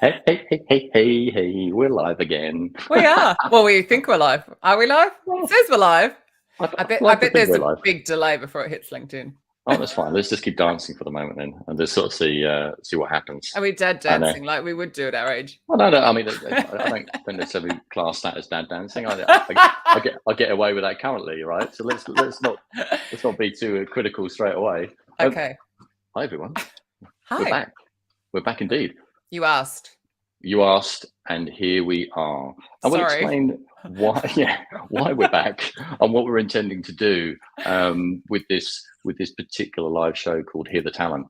Hey, hey, hey, hey, hey, hey, we're live again. We are. Well, we think we're live. Are we live? It Well, says we're live. I'd, I I'd bet. I like to bet think there's we're a live. big delay before it hits LinkedIn. Oh, that's fine. Let's just keep dancing for the moment then, and just sort of see what Are happens. we dad I know. dancing like we would do at our age? I don't know. I mean, I don't necessarily class that as dad dancing. I get away with that currently, right? So let's not be too critical straight away. Okay. Hi everyone, we're Hi. back. We're back indeed. You asked. You asked, and here we are. And we'll Sorry. explain why, yeah, why we're back and what we're intending to do with this particular live show called Hear the Talent,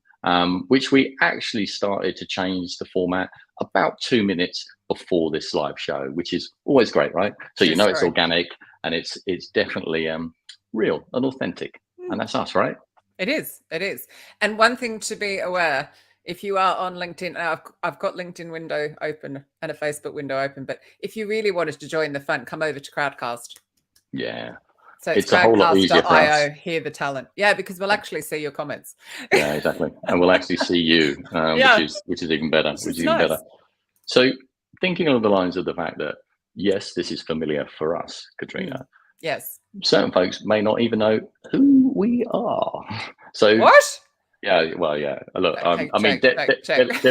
which we actually started to change the format about 2 minutes before this live show, which is always great, right? So True you know it's story. organic and it's definitely real and authentic, and that's us, right? It is. It is. And one thing to be aware, if you are on LinkedIn, now I've got LinkedIn window open and a Facebook window open, but if you really wanted to join the fun, come over to Crowdcast. Yeah, So it's it's a whole lot easier for us. crowdcast.io, hear the talent. Yeah, because we'll actually see your comments. Yeah, exactly. And we'll actually see you, Yeah, which is even better. which Which is is even nice. better. So, thinking along the lines of the fact that yes, this is familiar for us, Katrina. Yes. Certain folks may not even know who we are. So, What? yeah, well, yeah. Look, Okay, I mean, check.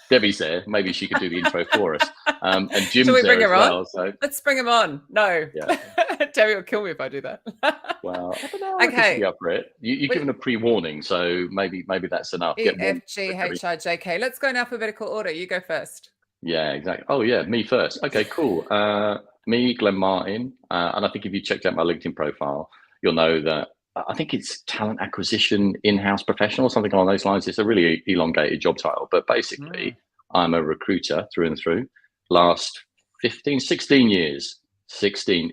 Debbie's there. Maybe she could do the intro for us. And Shall Jim's we there bring as her on? well. So, Let's bring him on. No. yeah. Terry will kill me if I do that. Well, I don't know. I reckon she'd be Okay. up for it. You've given a pre-warning, so maybe that's enough. E Get F warned. G H I J K. Let's go in alphabetical order. You go first. Yeah, exactly. Oh, yeah, me first. Okay, cool. Me, Glenn Martin, and I think if you checked out my LinkedIn profile, you'll know that I think it's talent acquisition in-house professional, something along those lines. It's a really elongated job title, but basically, I'm a recruiter through and through. Last 15, 16 years, 16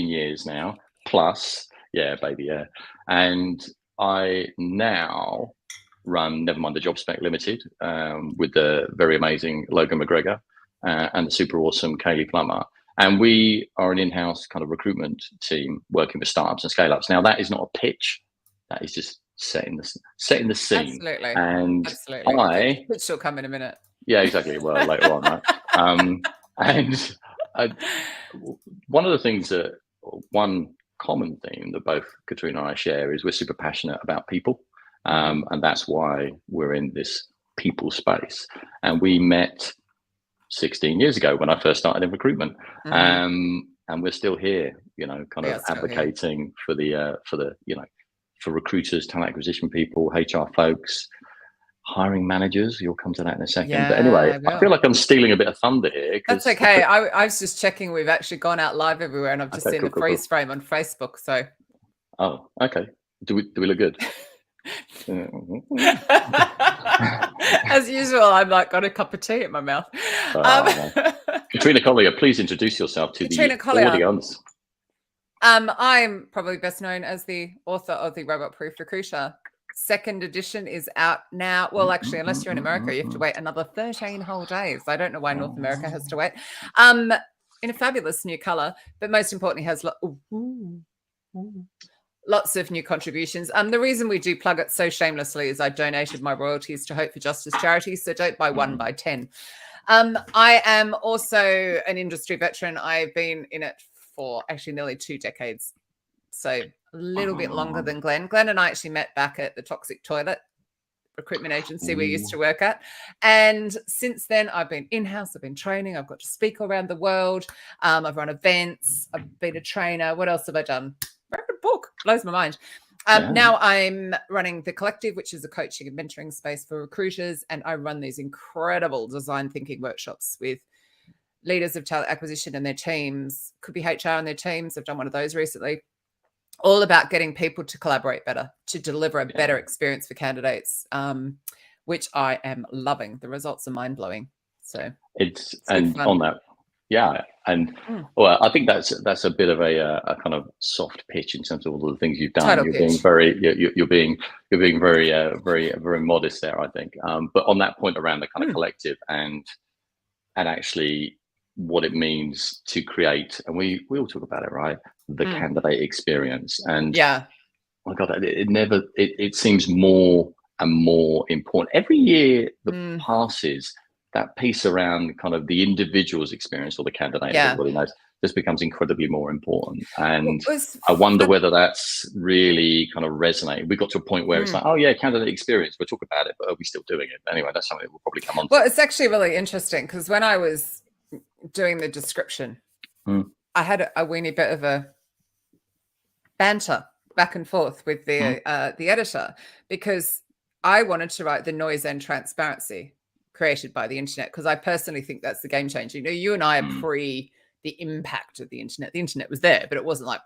years now, plus, yeah, baby, yeah. And I now run Nevermind the Job Spec Limited with the very amazing Logan McGregor and the super awesome Kaylee Plummer. And we are an in-house kind of recruitment team working with startups and scale-ups. Now that is not a pitch; that is just setting the scene. Absolutely. And Absolutely. Which will come in a minute. yeah, exactly. Well, later on, right? And one of the things one common theme that both Katrina and I share is we're super passionate about people. And that's why we're in this people space. And we met 16 years ago when I first started in recruitment. And we're still here, kind of advocating for for recruiters, talent acquisition people, HR folks, hiring managers. You'll come to that in a second. Yeah, But anyway, I feel like I'm stealing a bit of thunder here. That's okay. I was just checking. We've actually gone out live everywhere, and I've just seen cool, the freeze frame on Facebook. So, oh, okay. Do we look good? As usual, I'm like got a cup of tea in my mouth. Katrina Collier, please introduce yourself to Katrina the Collier. audience. I'm probably best known as the author of the Robot Proof Recruiter. Second edition is out now. Well, actually, unless you're in America, you have to wait another 13 whole days. I don't know why North America has to wait. In a fabulous new color, but most importantly has lots of new contributions. The reason we do plug it so shamelessly is I donated my royalties to Hope for Justice charity, so don't buy one, buy 10. I am also an industry veteran. I've been in it for actually nearly 2 decades, so a little bit longer than Glenn. Glenn and I actually met back at the Toxic Toilet recruitment agency we used to work at. And since then, I've been in-house, I've been training, I've got to speak around the world. I've run events, I've been a trainer. What else have I done? Read a book, blows my mind. Now I'm running The Collective, which is a coaching and mentoring space for recruiters. And I run these incredible design thinking workshops with leaders of talent acquisition and their teams. Could be HR and their teams. I've done one of those recently. All about getting people to collaborate better, to deliver a better experience for candidates, which I am loving. The results are mind-blowing. So it's and on that, yeah. And well, I think that's a bit of a kind of soft pitch in terms of all the things you've done. Total you're pitch. being very you're being very very modest there, I think. But on that point around the kind of collective and actually what it means to create, and we all talk about it, right? The candidate experience. And yeah, my God, it seems more and more important every year that passes. that piece around kind of the individual's experience or the candidate, Yeah. everybody knows, just becomes incredibly more important. And Well, I wonder whether that's really kind of resonating. We got to a point where it's like, oh yeah, candidate experience, we'll talk about it, but are we still doing it? Anyway, that's something we'll probably come on to. Well, it's actually really interesting because when I was doing the description, I had a weeny bit of a banter back and forth with the editor, because I wanted to write the noise and transparency created by the internet, because I personally think that's the game changer. You know, you and I are pre the impact of the internet. The internet was there, but it wasn't like,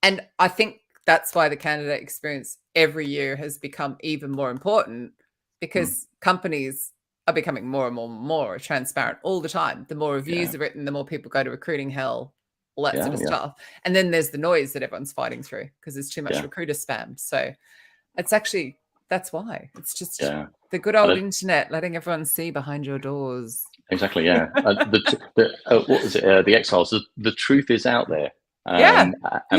and I think that's why the candidate experience every year has become even more important, because companies are becoming more and more transparent all the time. The more reviews are written, the more people go to recruiting hell, all that sort of stuff. And then there's the noise that everyone's fighting through because there's too much recruiter spam. So it's actually, that's why. It's just the good old internet letting everyone see behind your doors. Exactly, yeah. What was it? The X-Files. The truth is out there. And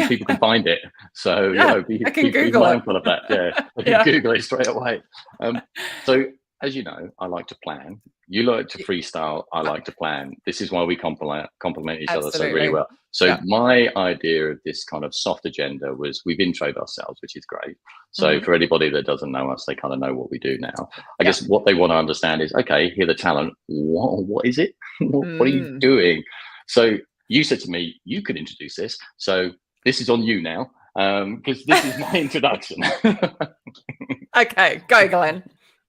people can find it. So be mindful of that. Yeah, they can Google it straight away. So as you know, I like to plan. You like to freestyle. I like to plan. This is why we complement each other so really well. So my idea of this kind of soft agenda was, we've introed ourselves, which is great. So for anybody that doesn't know us, they kind of know what we do now. I guess what they want to understand is, okay, here the talent. What is it? What are you doing? So you said to me, you could introduce this. So this is on you now, because this is my introduction. Okay, go Glenn.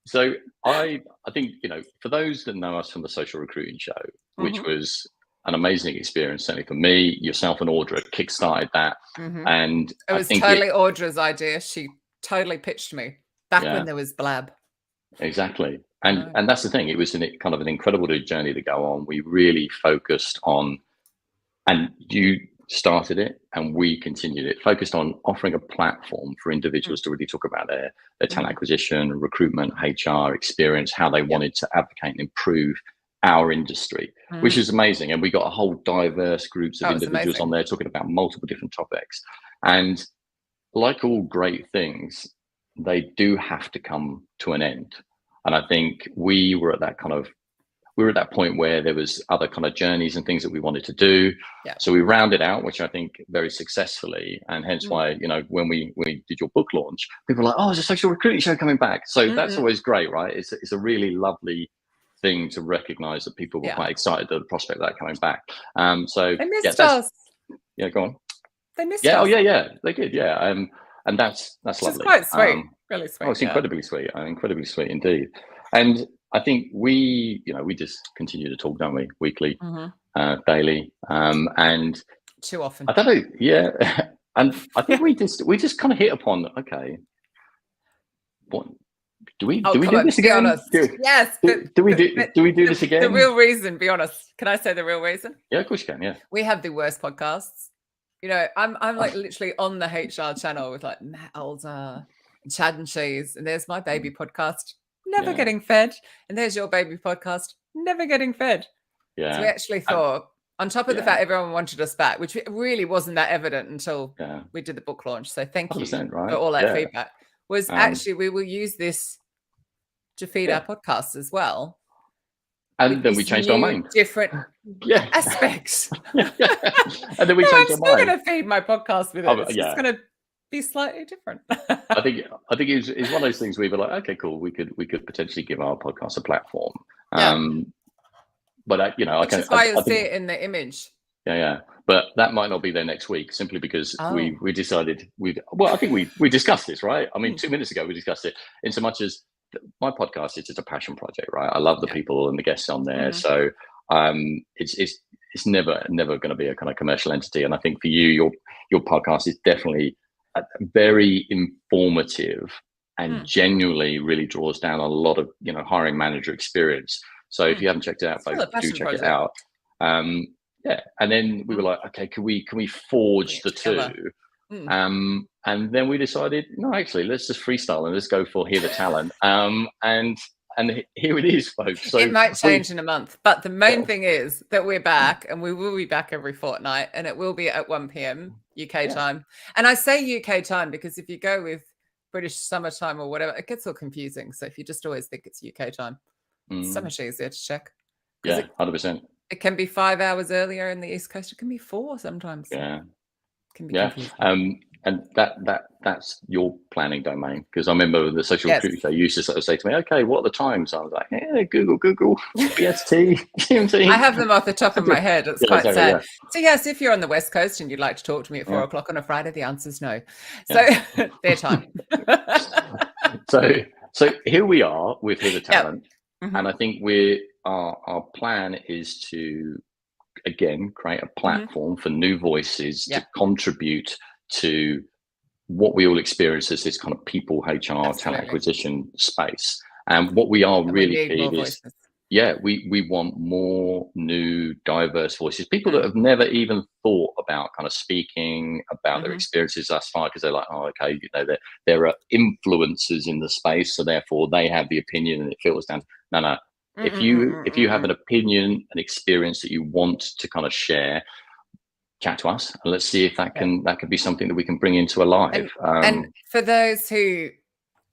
So I think, you know, for those that know us from the Social Recruiting Show, which was an amazing experience, certainly for me, yourself and Audra kickstarted that. And it was totally Audra's idea. She totally pitched me back when there was Blab. Exactly. And that's the thing. It was kind of an incredible journey to go on. We really focused on, and you started it and we continued it, focused on offering a platform for individuals to really talk about their talent acquisition, recruitment, HR experience, how they wanted to advocate and improve our industry, which is amazing. And we got a whole diverse groups of individuals on there talking about multiple different topics. And like all great things, they do have to come to an end. And I think we were at that point where there was other kind of journeys and things that we wanted to do. So we rounded out, which I think very successfully, and hence why, you know, when we did your book launch, people were like, oh, there's a Social Recruiting Show coming back. So that's always great, right? It's a really lovely thing to recognize that people were quite excited at the prospect of that coming back. So they missed us. Yeah, go on. They missed us. Oh yeah, they did. Yeah. And that's lovely. It's quite sweet. Really sweet. Oh, it's incredibly sweet. Incredibly sweet indeed. And I think we just continue to talk, don't we? Weekly, daily, and too often. I don't know. Yeah, and I think we just kind of hit upon, okay, what do we do this again? Yes. Do we do this again? The real reason, be honest. Can I say the real reason? Yeah, of course you can. Yeah. We have the worst podcasts. You know, I'm like literally on the HR channel with like Matt Alder, Chad and Cheese, and there's my baby podcast, never getting fed, and there's your baby podcast, never getting fed. So we actually thought, on top of the fact everyone wanted us back, which really wasn't that evident until we did the book launch. So thank you for all that feedback. Was actually we will use this to feed our podcasts as well. And then we changed our mind. Different aspects. And then we changed our mind. I'm still going to feed my podcast with it. It's just going to be slightly different. I think it's one of those things we were like, okay, cool. We could potentially give our podcast a platform. But which is why you'll see it in the image. Yeah. But that might not be there next week, simply because we decided I think we discussed this, right? I mean, 2 minutes ago we discussed it, in so much as my podcast is just a passion project, right? I love the people and the guests on there. So it's never going to be a kind of commercial entity. And I think for you, your podcast is definitely very informative and genuinely really draws down a lot of, you know, hiring manager experience. So if you haven't checked it out, folks, do check it out. And then we were like, okay, can we forge the two? And then we decided, no, actually, let's just freestyle and let's go for Hear the Talent. And here it is, folks. So it might change in a month, but the main thing is that we're back, and we will be back every fortnight, and it will be at 1 p.m. UK time. And I say UK time because if you go with British summertime or whatever, it gets all confusing. So if you just always think it's UK time. So much easier to check. Yeah, 100%. It can be 5 hours earlier in the East Coast. It can be 4 sometimes. Yeah. It can be confusing. And that's your planning domain, because I remember the social recruiters, they used to sort of say to me, okay, what are the times? I was like, Google, BST, GMT. I have them off the top of my head. It's quite sad. Yeah. So yes, if you're on the West Coast and you'd like to talk to me at 4 o'clock on a Friday, the answer is no. So their time. So here we are with Hither Talent. Mm-hmm. And I think our plan is to, again, create a platform for new voices to contribute to what we all experience as this kind of people, HR, talent acquisition space. And what we are really keen is, we want more new, diverse voices, people that have never even thought about kind of speaking about their experiences thus far, because they're like, oh, okay, there are influencers in the space, so therefore they have the opinion and it filters down. No. If you have an opinion, an experience that you want to kind of share, chat to us and let's see if that could be something that we can bring into alive. And for those who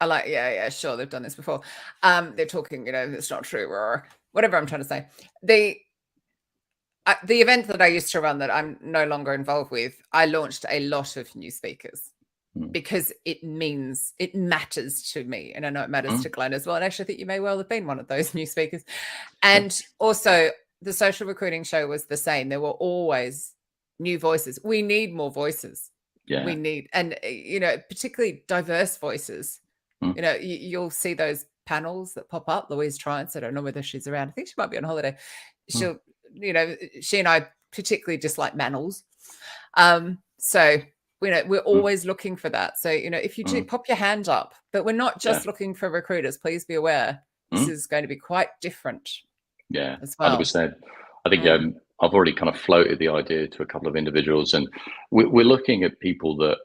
are like, sure, they've done this before. They're talking, it's not true or whatever I'm trying to say. The event that I used to run that I'm no longer involved with, I launched a lot of new speakers because it matters to me. And I know it matters to Glenn as well. And actually I think you may well have been one of those new speakers. And also the social recruiting show was the same. There were always new voices. We need more voices. We need, and particularly diverse voices. You'll see those panels that pop up. Louise Triance, I don't know whether she's around. I think she might be on holiday. She'll, she and I particularly dislike manels. So we're always looking for that. So if you do, pop your hand up. But we're not just looking for recruiters. Please be aware this is going to be quite different. Yeah, as well. 100%. I think I've already kind of floated the idea to a couple of individuals, and we're looking at people that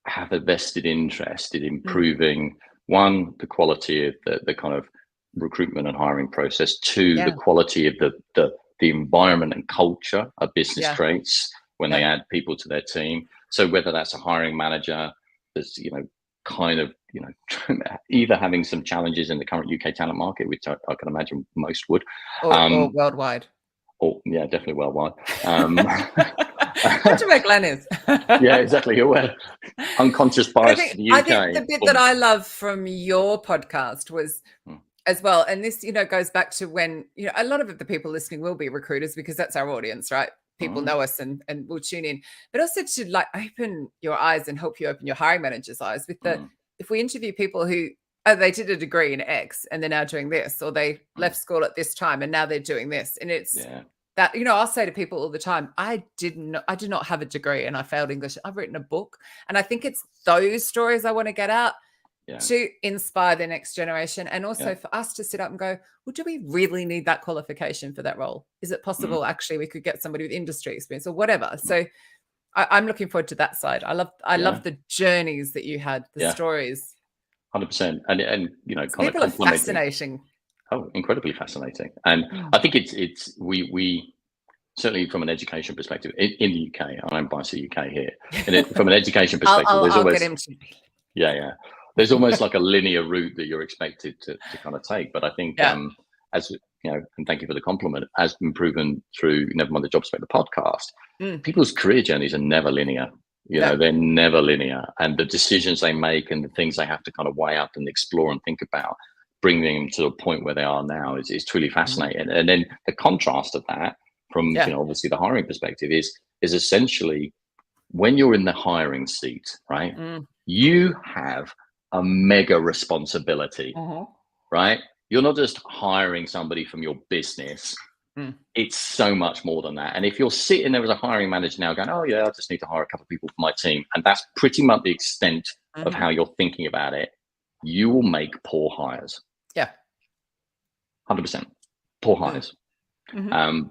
have a vested interest in improving one, the quality of the kind of recruitment and hiring process, two, the quality of the environment and culture a business creates when they add people to their team. So whether that's a hiring manager that's either having some challenges in the current UK talent market, which I can imagine most would, or worldwide. Oh yeah, definitely worldwide. That's where Glenn is. Yeah, exactly. You're unconscious bias to the UK. I think the bit that I love from your podcast was as well, and this goes back to when a lot of the people listening will be recruiters because that's our audience, right? People know us and will tune in, but also to like open your eyes and help you open your hiring manager's eyes with if we interview people who they did a degree in X and they're now doing this, or they left school at this time and now they're doing this. And it's that, I'll say to people all the time, I did not have a degree and I failed English. I've written a book. And I think it's those stories I want to get out to inspire the next generation. And also for us to sit up and go, well, do we really need that qualification for that role? Is it possible actually we could get somebody with industry experience or whatever? So I'm looking forward to that side. I love the journeys that you had, the stories. 100%, and kind people of are fascinating. Oh, incredibly fascinating, and I think it's we certainly from an education perspective in the UK. I'm biased to the UK here, and from an education perspective, I'll get him to. There's almost like a linear route that you're expected to kind of take. But I think as and thank you for the compliment, has been proven through Never Mind the Job Spec, the podcast. People's career journeys are never linear. They're never linear, and the decisions they make and the things they have to kind of weigh up and explore and think about, bringing them to the point where they are now is truly fascinating. And then the contrast of that from obviously the hiring perspective is essentially when you're in the hiring seat, right? You have a mega responsibility, right? You're not just hiring somebody from your business. It's so much more than that. And if you're sitting there as a hiring manager now going, oh yeah, I just need to hire a couple of people for my team, and that's pretty much the extent of how you're thinking about it, you will make poor hires. 100% poor hires.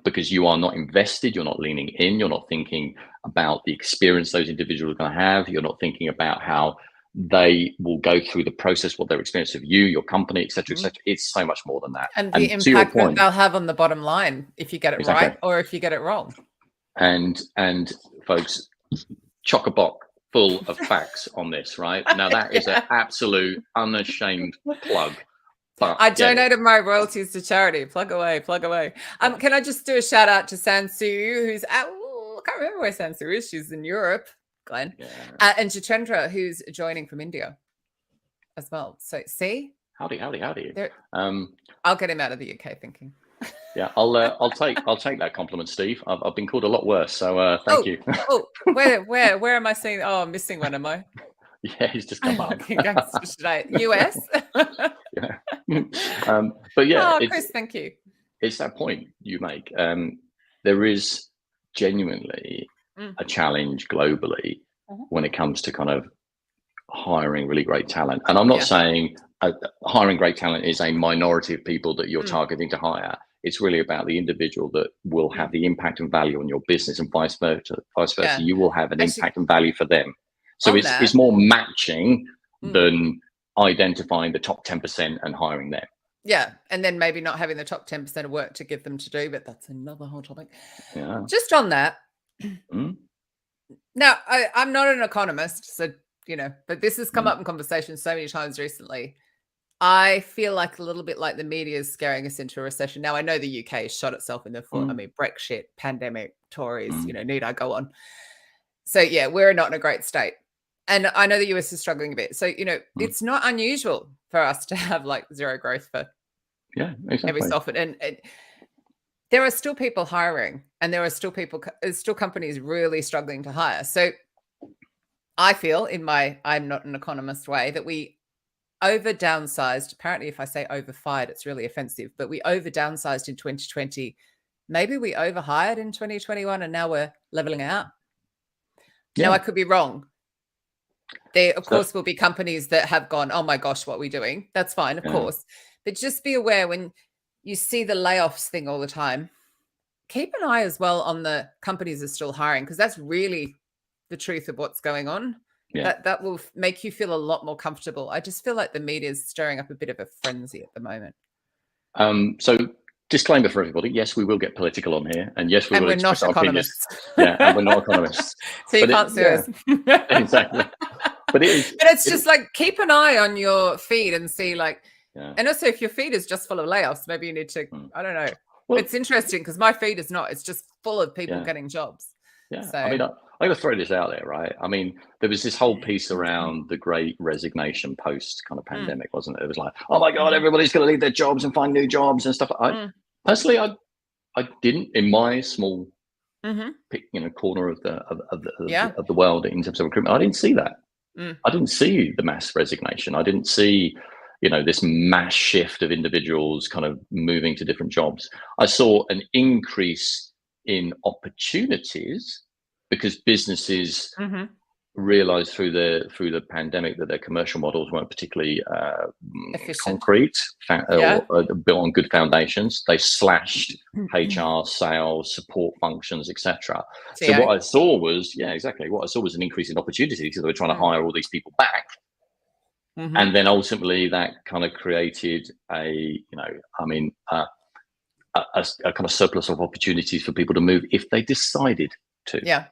Because you are not invested, you're not leaning in, you're not thinking about the experience those individuals are going to have, you're not thinking about how they will go through the process, what their experience of you, your company, et cetera, et cetera. It's so much more than that. And the impact that they'll have on the bottom line if you get it right or if you get it wrong. And folks, chock-a-block full of facts on this, right? Now that is an absolute unashamed plug But I donated my royalties to charity. Plug away, plug away. Can I just do a shout out to Sansu, who's at, I can't remember where Sansu is. She's in Europe, Glenn. And Jitendra, who's joining from India as well. So see? Howdy. I'll get him out of the UK thinking. Yeah, I'll take that compliment, Steve. I've been called a lot worse, so thank you. Where am I seeing? Oh, I'm missing one, am I? Yeah, he's just come up. US. Yeah. But yeah, Chris, thank you. It's that point you make. There is genuinely a challenge globally when it comes to kind of hiring really great talent. And I'm not saying hiring great talent is a minority of people that you're targeting to hire. It's really about the individual that will have the impact and value on your business, and vice versa. Yeah. You will have an impact and value for them. So it's more matching than identifying the top 10% and hiring them. Yeah, and then maybe not having the top 10% of work to give them to do, but that's another whole topic. Yeah. Just on that. Now, I'm not an economist, so, but this has come up in conversation so many times recently. I feel like a little bit like the media is scaring us into a recession. Now, I know the UK has shot itself in the foot. I mean, Brexit, pandemic, Tories, need I go on? So, yeah, we're not in a great state. And I know the US is struggling a bit. So, it's not unusual for us to have like zero growth for every so often. And there are still people hiring, and there are still companies really struggling to hire. So I feel I'm not an economist way that we over downsized. Apparently, if I say over fired, it's really offensive, but we over downsized in 2020. Maybe we overhired in 2021 and now we're leveling out. Yeah. Now, I could be wrong. There, of course, will be companies that have gone, oh my gosh, what are we doing? That's fine, of course. But just be aware when you see the layoffs thing all the time, keep an eye as well on the companies that are still hiring, because that's really the truth of what's going on. Yeah. That will make you feel a lot more comfortable. I just feel like the media is stirring up a bit of a frenzy at the moment. So disclaimer for everybody, yes, we will get political on here, and yes, we're not economists. And we're not economists. So you can't sue us. Exactly. But it's just like, keep an eye on your feed and see and also if your feed is just full of layoffs, maybe you need to, I don't know. Well, it's interesting because my feed is not, it's just full of people getting jobs. Yeah. So, I mean, I'm going to throw this out there, right? I mean, there was this whole piece around the great resignation post kind of pandemic, wasn't it? It was like, oh my God, everybody's going to leave their jobs and find new jobs and stuff. Personally, I didn't, in my small corner of the world in terms of recruitment, I didn't see that. I didn't see the mass resignation. I didn't see, this mass shift of individuals kind of moving to different jobs. I saw an increase in opportunities because businesses realized through the pandemic that their commercial models weren't particularly concrete or built on good foundations. They slashed HR, sales, support functions, etc. So what I saw was an increase in opportunities because they were trying to hire all these people back. And then ultimately that kind of created a kind of surplus of opportunities for people to move if they decided to. Yeah.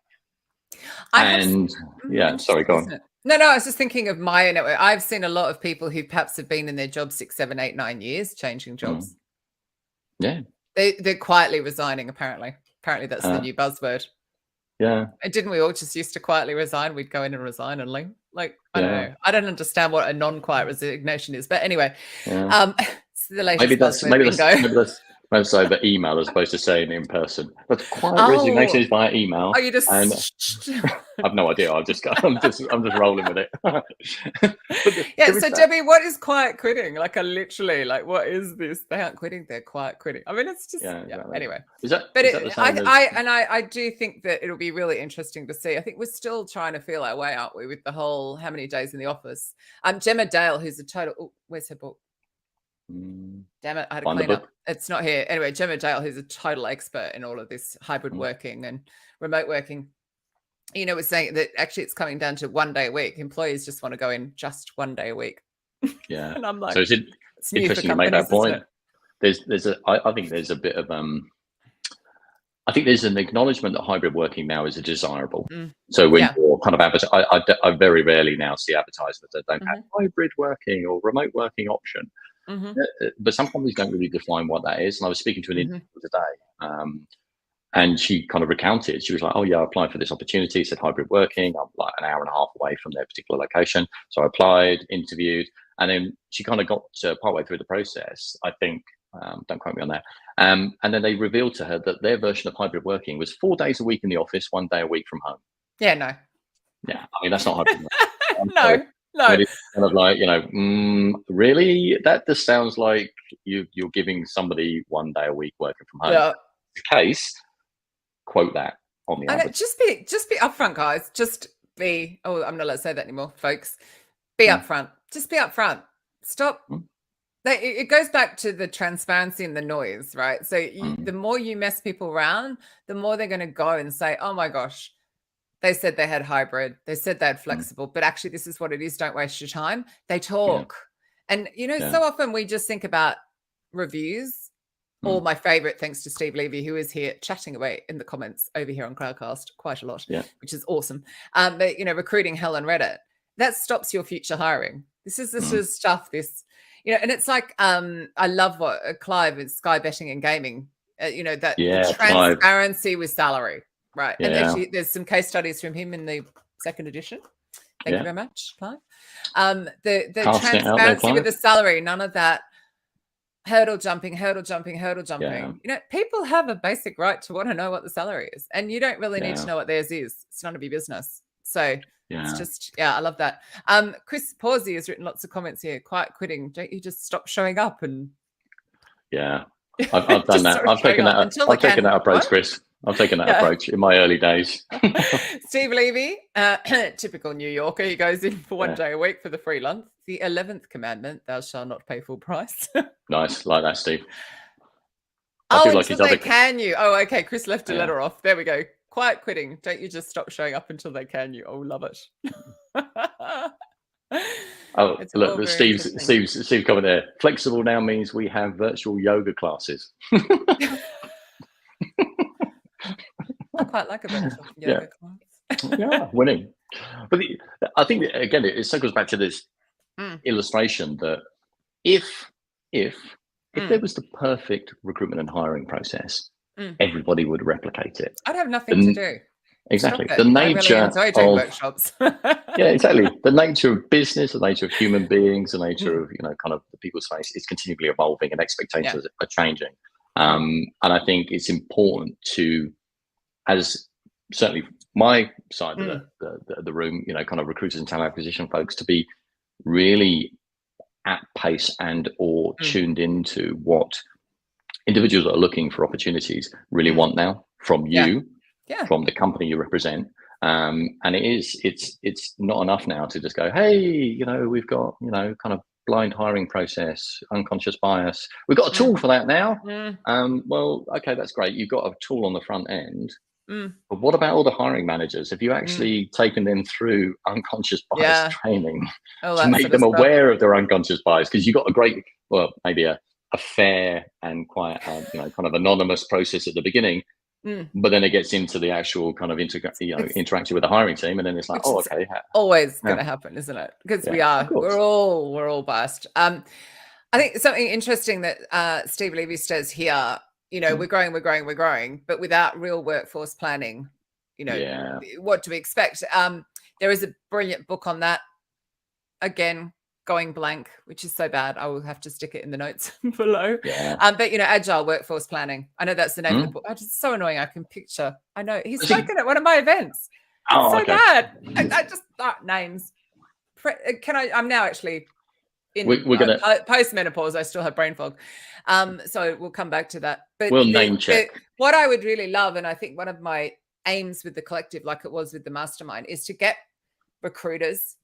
Sorry, go on. No, I was just thinking of my network. I've seen a lot of people who perhaps have been in their job 6, 7, 8, 9 years, changing jobs. Yeah. They're quietly resigning, apparently. Apparently that's the new buzzword. Yeah. And didn't we all just used to quietly resign? We'd go in and resign and leave. I don't know. I don't understand what a non-quiet resignation is. But anyway, it's the latest Maybe that's over email as opposed to saying in person. But quiet resignation is via email. Oh, you just I've no idea. I'm just rolling with it. So Debbie, what is quiet quitting? Literally, what is this? They aren't quitting, they're quiet quitting. I mean, it's just exactly. Anyway. I do think that it'll be really interesting to see. I think we're still trying to feel our way, aren't we, with the whole how many days in the office. Gemma Dale, who's a total where's her book? Damn it, I had to clean up. It's not here. Anyway, Gemma Dale, who's a total expert in all of this hybrid working and remote working, was saying that actually it's coming down to 1 day a week. Employees just want to go in just 1 day a week. Yeah. And I'm like, so it's interesting to make that point. I think there's a bit of I think there's an acknowledgement that hybrid working now is a desirable. So when you're kind of I very rarely now see advertisements that don't have hybrid working or remote working option. But some companies don't really define what that is. And I was speaking to an individual today, and she kind of recounted. She was like, "Oh yeah, I applied for this opportunity. It said hybrid working. I'm like an hour and a half away from their particular location. So I applied, interviewed, and then she kind of got partway through the process. I think, don't quote me on that. And then they revealed to her that their version of hybrid working was 4 days a week in the office, 1 day a week from home. Yeah, no. Yeah, I mean that's not hybrid working. No. It's kind of like, really? That just sounds like you're giving somebody 1 day a week working from home. Yeah. The case. Quote that on the and just be upfront, guys. Just be I'm not allowed to say that anymore, folks. Be upfront. Just be upfront. Stop. It goes back to the transparency and the noise, right? So the more you mess people around, the more they're going to go and say, oh my gosh, they said they had hybrid, they said they had flexible, but actually this is what it is. Don't waste your time. They talk. And so often we just think about reviews. Or my favorite, thanks to Steve Levy, who is here chatting away in the comments over here on Crowdcast quite a lot, which is awesome. But, recruiting hell on Reddit, that stops your future hiring. This is the stuff, and it's like, I love what Clive is Sky Betting and Gaming, that the transparency Clive. With salary, right? And actually there's some case studies from him in the 2nd edition. Thank you very much, Clive. The transparency with the salary, none of that. Hurdle jumping. People have a basic right to want to know what the salary is, and you don't really need to know what theirs is. It's none of your business. So it's just, I love that. Chris Pawsey has written lots of comments here. Quiet quitting. Don't you just stop showing up? And I've done that. I've taken that approach, Chris. I've taken that approach in my early days. Steve Levy, typical New Yorker. He goes in for 1 day a week for the free lunch. The 11th commandment, thou shalt not pay full price. Nice. Like that, Steve. Until they can you. Oh, okay. Chris left a letter off. There we go. Quiet quitting. Don't you just stop showing up until they can you. Oh, love it. Look, Steve's coming there. Flexible now means we have virtual yoga classes. I quite like a virtual yoga class. Winning. But I think, again, it circles back to this illustration that if there was the perfect recruitment and hiring process, everybody would replicate it. I'd have nothing to do. Exactly. The nature I really enjoy doing workshops. Exactly. The nature of business, the nature of human beings, the nature of, kind of the people's face is continually evolving and expectations are changing. And I think it's important to, as certainly my side of the room, kind of recruiters and talent acquisition folks, to be really at pace and or tuned into what individuals that are looking for opportunities really want now from you, from the company you represent. And it's not enough now to just go, hey, we've got, kind of blind hiring process, unconscious bias. We've got a tool for that now. Well, okay, that's great. You've got a tool on the front end. But what about all the hiring managers? Have you actually taken them through unconscious bias training to make them aware of their unconscious bias? Because you've got a great, maybe a fair and quite, kind of anonymous process at the beginning. But then it gets into the actual kind of interacting with the hiring team, and then it's like, okay, always going to happen, isn't it? Because we're all biased. I think something interesting that Steve Levy says here. We're growing, but without real workforce planning, what do we expect? There is a brilliant book on that. Again, going blank, which is so bad. I will have to stick it in the notes below. But agile workforce planning. I know that's the name of the book. It's so annoying. I can picture. I know he's spoken at one of my events. It's bad. I just names. I'm now actually in post-menopause. I still have brain fog. So we'll come back to that. But we'll name check. What I would really love, and I think one of my aims with the collective, like it was with the mastermind, is to get recruiters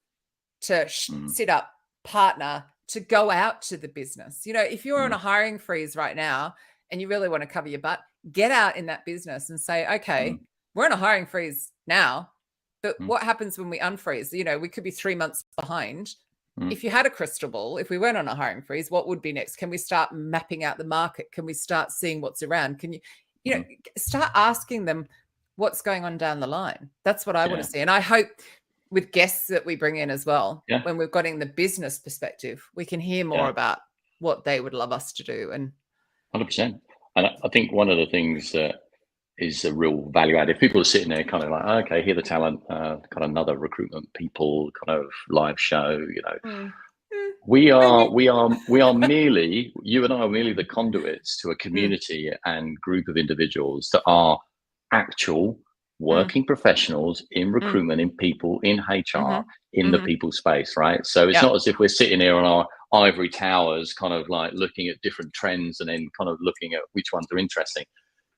to sit up, partner, to go out to the business. If you're on a hiring freeze right now and you really want to cover your butt, get out in that business and say, okay, we're on a hiring freeze now, but what happens when we unfreeze? We could be 3 months behind. If you had a crystal ball, if we weren't on a hiring freeze, what would be next? Can we start mapping out the market? Can we start seeing what's around? Can you start asking them what's going on down the line? That's what I want to see. And I hope with guests that we bring in as well, when we've got in the business perspective, we can hear more about what they would love us to do. And 100%. And I think one of the things that is a real value add, if people are sitting there kind of like, okay, here the talent, kind of another recruitment people kind of live show, you know, we are merely, you and I are merely the conduits to a community and group of individuals that are actual working professionals in recruitment, in people, in HR, in the people space, right? So it's not as if we're sitting here on our ivory towers, kind of like looking at different trends and then kind of looking at which ones are interesting.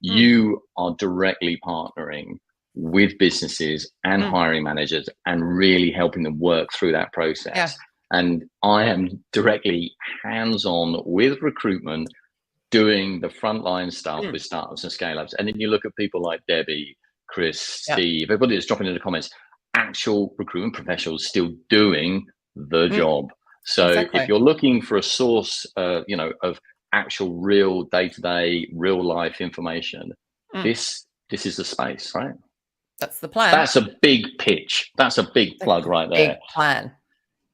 You are directly partnering with businesses and hiring managers and really helping them work through that process. And I am directly hands-on with recruitment, doing the frontline stuff with startups and scale-ups. And then you look at people like Debbie, Chris, Steve, everybody that's dropping in the comments, actual recruitment professionals still doing the job. So if you're looking for a source, you know, of actual real day-to-day, real life information, this is the space, right? That's the plan. That's a big pitch. That's a big plug right there. Big plan.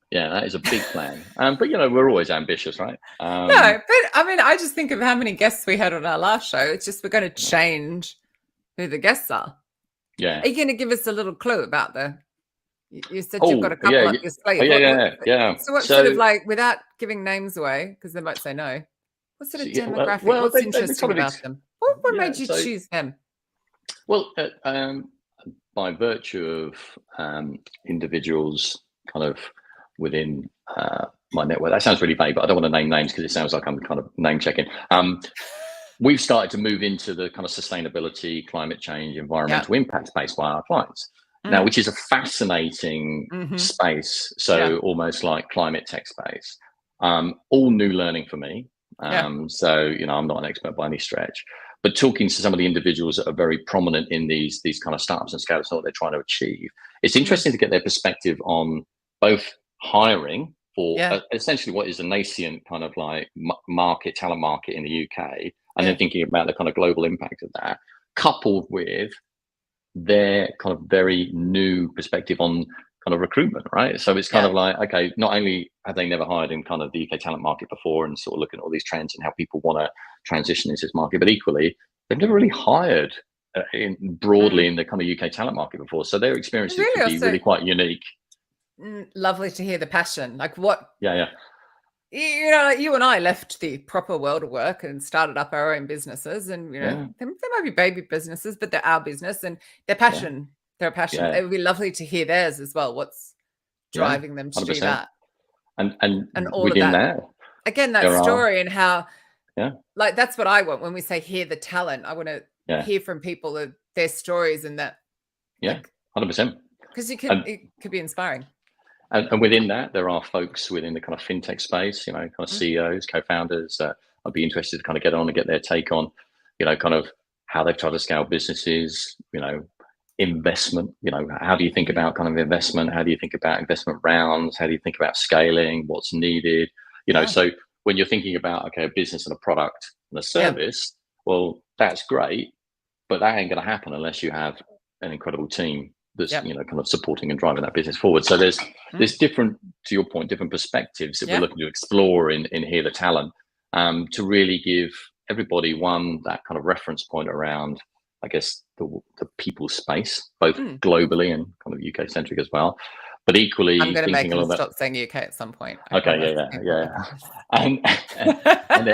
Yeah, that is a big plan. But, you know, we're always ambitious, right? No, but I mean, I just think of how many guests we had on our last show. It's just we're going to change who the guests are. Yeah. Are you going to give us a little clue about the... You said you've got a couple up your sleeve. Yeah. So what sort of like, without giving names away, because they might say no, what sort of demographic, what's interesting about them? What made you choose them? Well, by virtue of individuals kind of within my network, that sounds really vague, but I don't want to name names because it sounds like I'm kind of name checking. We've started to move into the kind of sustainability, climate change, environmental impact space by our clients. Now, which is a fascinating space. So almost like climate tech space, all new learning for me. So, you know, I'm not an expert by any stretch, but talking to some of the individuals that are very prominent in these kind of startups and scale-ups and what they're trying to achieve, it's interesting to get their perspective on both hiring for essentially what is a nascent kind of like talent market in the UK, and then thinking about the kind of global impact of that, coupled with their kind of very new perspective on kind of recruitment, right? So it's kind of like, okay, not only have they never hired in kind of the UK talent market before and sort of looking at all these trends and how people want to transition into this market, but equally, they've never really hired broadly in the kind of UK talent market before. So their experiences could be really quite unique. Lovely to hear the passion. Like what? Yeah. You know, like you and I left the proper world of work and started up our own businesses, and you know, they might be baby businesses, but they're our business and their passion. They're a passion. It would be lovely to hear theirs as well. What's driving them to 100%. Do that? And all within of that. Again, that story and how, like that's what I want when we say hear the talent. I want to hear from people of their stories and that. 100%. Because it could be inspiring. And within that, there are folks within the kind of fintech space, you know, kind of CEOs, co-founders. I'd be interested to kind of get on and get their take on, you know, kind of how they've tried to scale businesses, you know, investment, you know, how do you think about kind of investment? How do you think about investment rounds? How do you think about scaling? What's needed? You know, so when you're thinking about, okay, a business and a product and a service, well, that's great, but that ain't going to happen unless you have an incredible team that's you know kind of supporting and driving that business forward. So there's different, to your point, different perspectives that we're looking to explore in Hear the Talent, to really give everybody that kind of reference point around, I guess, the people space, both globally and kind of UK centric as well. But equally, I'm going to make them stop saying UK at some point. Okay, and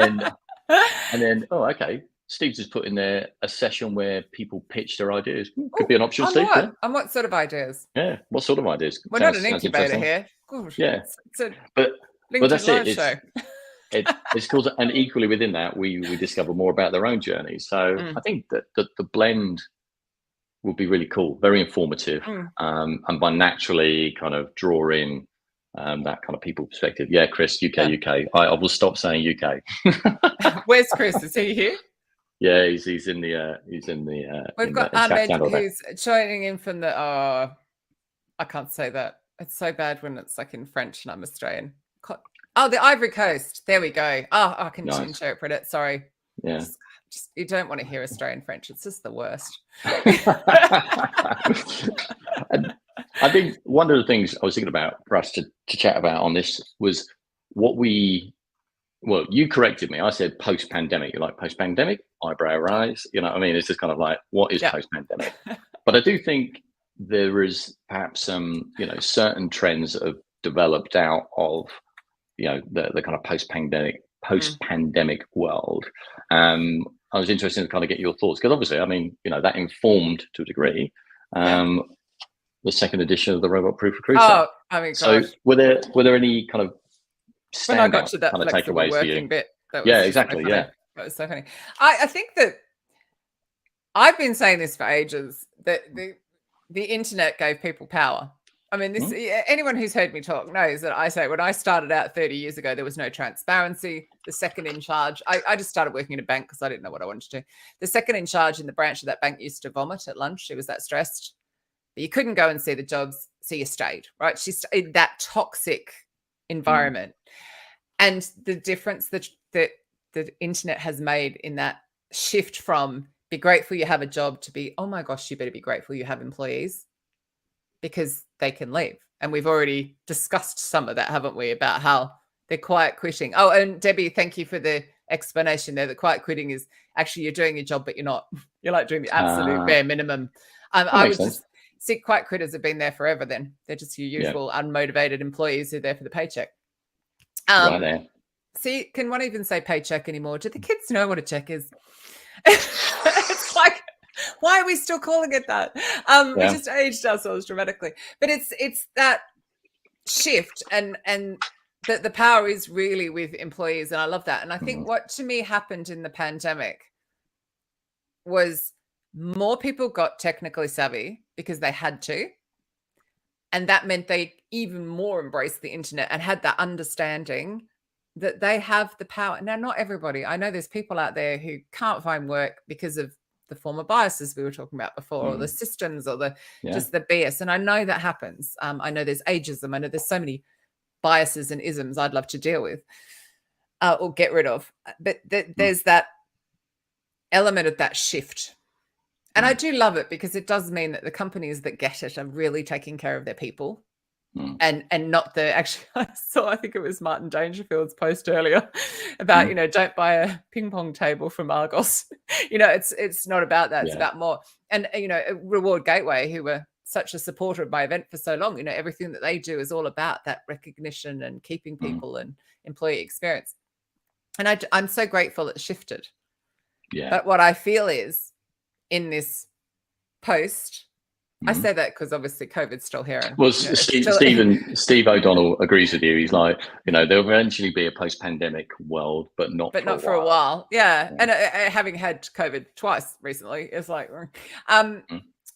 then okay. Steve's just put in there a session where people pitch their ideas. Could be an option, Steve. And what sort of ideas? Yeah, what sort of ideas? We're not an incubator here. Gosh, it's a but that's live it. Show. It's called, and equally within that, we discover more about their own journey. So I think that the blend will be really cool, very informative, and by naturally kind of draw in that kind of people perspective. Yeah, Chris, UK. I will stop saying UK. Where's Chris? Is he here? Yeah, he's in the We've got Ahmed who's joining in from the I can't say that. It's so bad when it's like in French and I'm Australian. Oh, the Ivory Coast. There we go. Oh, I can interpret it. Sorry. Yeah. Just you don't want to hear Australian French. It's just the worst. And I think one of the things I was thinking about for us to chat about on this was what we well, you corrected me. I said post-pandemic. You're like, post-pandemic, eyebrow rise. You know what I mean? It's just kind of like, what is post-pandemic? But I do think there is perhaps some, certain trends that have developed out of, the kind of post-pandemic world. I was interested to kind of get your thoughts, because obviously, I mean, that informed to a degree the second edition of the Robot Proof Recruiter. Oh, I mean, so gosh. were there any kind of when I got standout to that kind of flexible takeaways for working you? bit, that was Yeah, just exactly. so Yeah, that was so funny. I think that I've been saying this for ages, that the internet gave people power. I mean, this anyone who's heard me talk knows that I say when I started out 30 years ago, there was no transparency. The second in charge, I just started working in a bank because I didn't know what I wanted to do. The second in charge in the branch of that bank used to vomit at lunch. She was that stressed. But you couldn't go and see the jobs, so you stayed, right? She's in that toxic environment. And the difference that the internet has made in that shift from be grateful you have a job to be, oh my gosh, you better be grateful you have employees, because they can leave. And we've already discussed some of that, haven't we, about how they're quiet quitting. Oh, and Debbie, thank you for the explanation there. The quiet quitting is actually you're doing your job, but you're not. You're like doing the absolute bare minimum. I would just see quiet quitters have been there forever then. They're just your usual unmotivated employees who are there for the paycheck. Right there. See, can one even say paycheck anymore? Do the kids know what a check is? It's like, why are we still calling it that? We just aged ourselves dramatically. But it's that shift, and that the power is really with employees, and I love that. And I think what to me happened in the pandemic was more people got technically savvy because they had to. And that meant they even more embraced the internet and had that understanding that they have the power. Now, not everybody. I know there's people out there who can't find work because of the former biases we were talking about before, or the systems, or the just the BS. And I know that happens. I know there's ageism. I know there's so many biases and isms I'd love to deal with or get rid of. But there's that element of that shift. And I do love it, because it does mean that the companies that get it are really taking care of their people. And not the actually, I think it was Martin Dangerfield's post earlier about, don't buy a ping pong table from Argos. It's not about that. It's about more. And, Reward Gateway, who were such a supporter of my event for so long, everything that they do is all about that recognition and keeping people and employee experience. And I'm so grateful it shifted. Yeah. But what I feel is in this post, I say that because obviously COVID's still here. And, well, Steve O'Donnell agrees with you. He's like, there'll eventually be a post-pandemic world, but not for a while. Yeah. And having had COVID twice recently, it's like,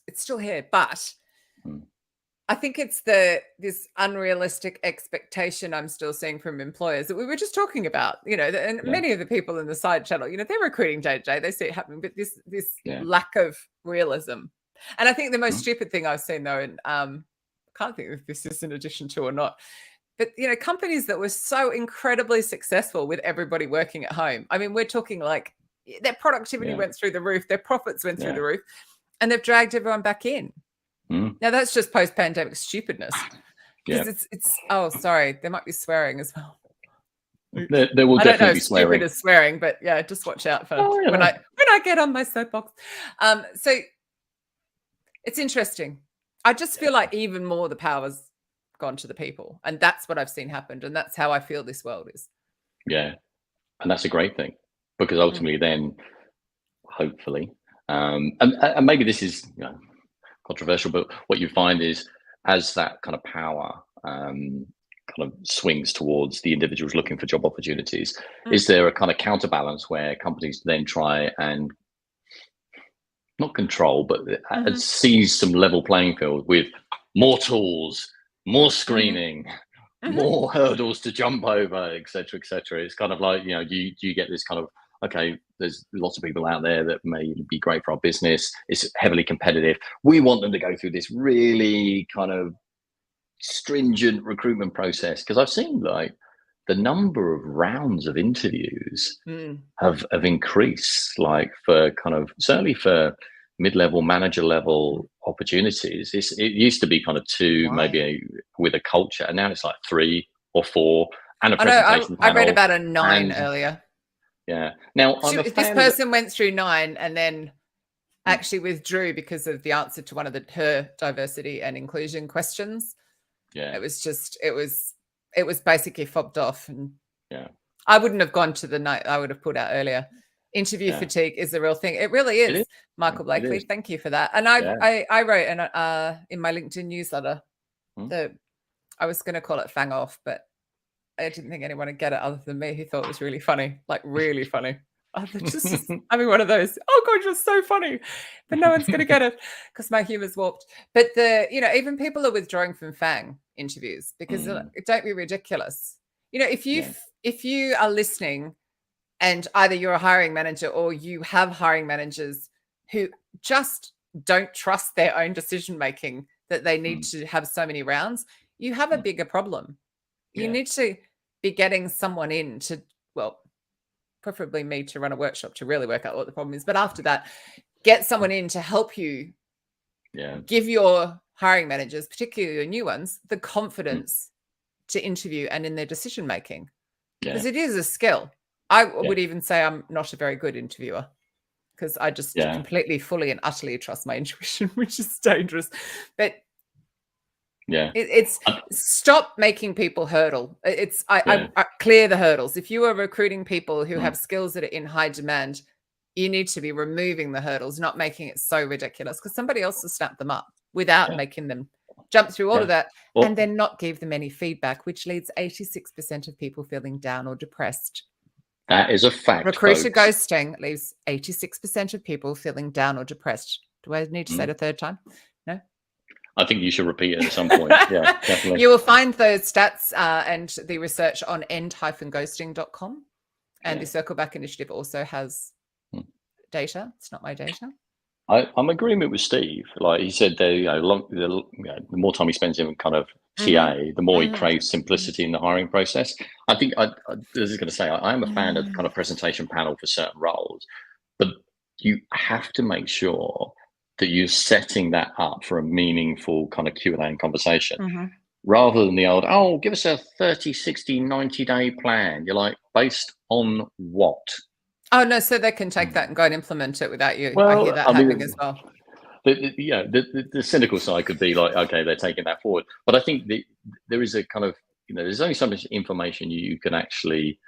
it's still here. But I think it's this unrealistic expectation I'm still seeing from employers that we were just talking about, and many of the people in the side channel, they're recruiting day to day. They see it happening, but this lack of realism. And I think the most stupid thing I've seen, though, and I can't think if this is in addition to or not, but, companies that were so incredibly successful with everybody working at home. I mean, we're talking like their productivity went through the roof, their profits went through the roof, and they've dragged everyone back in. Now, that's just post-pandemic stupidness. Because it's oh, sorry, there might be swearing as well. There will definitely be swearing. Stupid is swearing, but yeah, just watch out for when I get on my soapbox. So it's interesting. I just feel like even more the power's gone to the people, and that's what I've seen happen, and that's how I feel this world is. Yeah, and that's a great thing, because ultimately, then hopefully, and maybe this is controversial, but what you find is as that kind of power kind of swings towards the individuals looking for job opportunities, is there a kind of counterbalance where companies then try and not control, but seize some level playing field with more tools, more screening, more hurdles to jump over, etc., etc. It's kind of like, you get this kind of, okay, there's lots of people out there that may be great for our business. It's heavily competitive. We want them to go through this really kind of stringent recruitment process, because I've seen like the number of rounds of interviews have increased, like for kind of certainly for mid-level manager level opportunities. It used to be kind of two, maybe with a culture, and now it's like 3 or 4, and a I know. presentation I read panel. about a 9 And earlier. yeah, now I'm a This fan person went through 9 and then Mm. actually withdrew because of the answer to one of her diversity and inclusion questions. Yeah, it was basically fobbed off, and yeah, I wouldn't have gone to the night. I would have put out earlier. Interview yeah. fatigue is a real thing. It really It is. is. Michael It Blakely, is. thank you for that. And Yeah. I wrote in my LinkedIn newsletter Mm. that I was going to call it Fang Off, but I didn't think anyone would get it other than me, who thought it was really funny, like really funny. I mean, one of those, oh God, you're so funny, but no one's going to get it because my humor's warped. But even people are withdrawing from Fang interviews because don't be ridiculous. If you are listening and either you're a hiring manager or you have hiring managers who just don't trust their own decision-making, that they need to have so many rounds, you have a bigger problem. You need to be getting someone in to, well, preferably me, to run a workshop to really work out what the problem is. But after that, get someone in to help you give your hiring managers, particularly your new ones, the confidence to interview and in their decision-making. Because it is a skill. I would even say I'm not a very good interviewer because I just completely, fully and utterly trust my intuition, which is dangerous. But it's stop making people hurdle. I clear the hurdles. If you are recruiting people who have skills that are in high demand, you need to be removing the hurdles, not making it so ridiculous, because somebody else will snap them up without making them jump through all of that, and then not give them any feedback, which leads 86% of people feeling down or depressed. That is a fact. Recruiter ghosting leaves 86% of people feeling down or depressed. Do I need to say it a third time? No. I think you should repeat it at some point. Yeah, definitely. You will find those stats and the research on end-ghosting.com. And the Circle Back Initiative also has data. It's not my data. I'm in agreement with Steve. Like he said, the more time he spends in kind of TA, the more he craves simplicity in the hiring process. I think I was going to say I am a fan of the kind of presentation panel for certain roles, but you have to make sure that you're setting that up for a meaningful kind of Q&A and conversation, rather than the old, oh, give us a 30, 60, 90-day plan. You're like, based on what? Oh, no, so they can take that and go and implement it without you. Well, I hear that happening as well. The cynical side could be like, okay, they're taking that forward. But I think there is a kind of, there's only so much information you can actually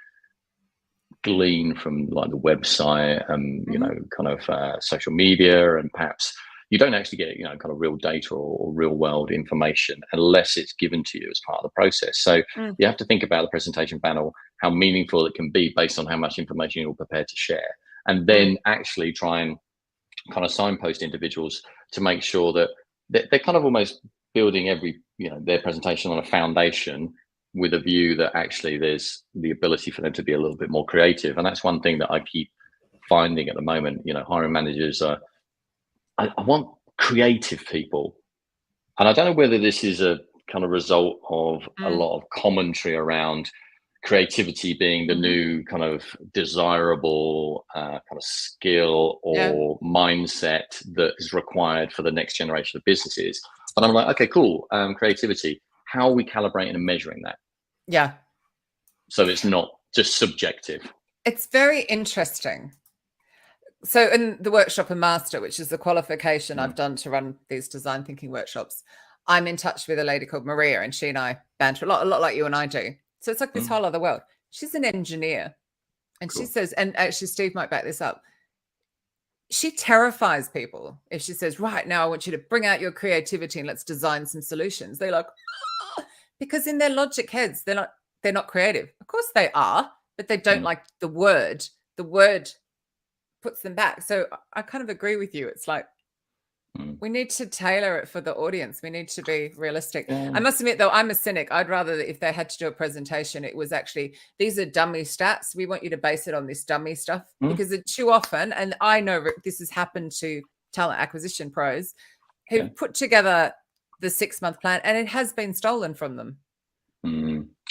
glean from like the website and, kind of social media, and perhaps you don't actually get, kind of real data or real world information unless it's given to you as part of the process. So you have to think about the presentation panel, how meaningful it can be based on how much information you're prepared to share, and then actually try and kind of signpost individuals to make sure that they're kind of almost building their presentation on a foundation with a view that actually there's the ability for them to be a little bit more creative. And that's one thing that I keep finding at the moment. Hiring managers are, I want creative people. And I don't know whether this is a kind of result of a lot of commentary around creativity being the new kind of desirable kind of skill or mindset that is required for the next generation of businesses. But I'm like, okay, cool. Creativity. How are we calibrating and measuring that? Yeah. So it's not just subjective. It's very interesting. So in the workshop and master, which is the qualification I've done to run these design thinking workshops, I'm in touch with a lady called Maria, and she and I banter a lot like you and I do. So it's like this whole other world. She's an engineer, and she says, and actually Steve might back this up, she terrifies people if she says, right now I want you to bring out your creativity and let's design some solutions. They're like, because in their logic heads, they're not creative. Of course they are, but they don't like the word. The word puts them back. So I kind of agree with you. It's like, we need to tailor it for the audience. We need to be realistic. I must admit, though, I'm a cynic. I'd rather that if they had to do a presentation, it was actually, these are dummy stats. We want you to base it on this dummy stuff, because it too often, and I know this has happened to talent acquisition pros who put together the 6-month plan and it has been stolen from them.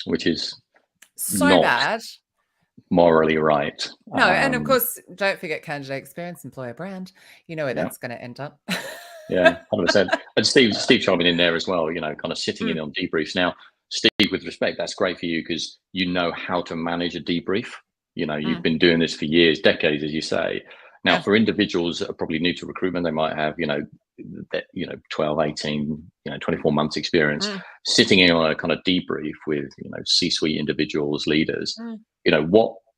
Which is so bad. Morally right. No, and of course, don't forget candidate experience, employer brand. You know where that's going to end up. Yeah, 100%. And Steve chiming in there as well, kind of sitting in on debriefs. Now, Steve, with respect, that's great for you because you know how to manage a debrief. You've been doing this for years, decades, as you say. Now, for individuals that are probably new to recruitment, they might have, 12, 18, 24 months experience sitting in on a kind of debrief with, C-suite individuals, leaders.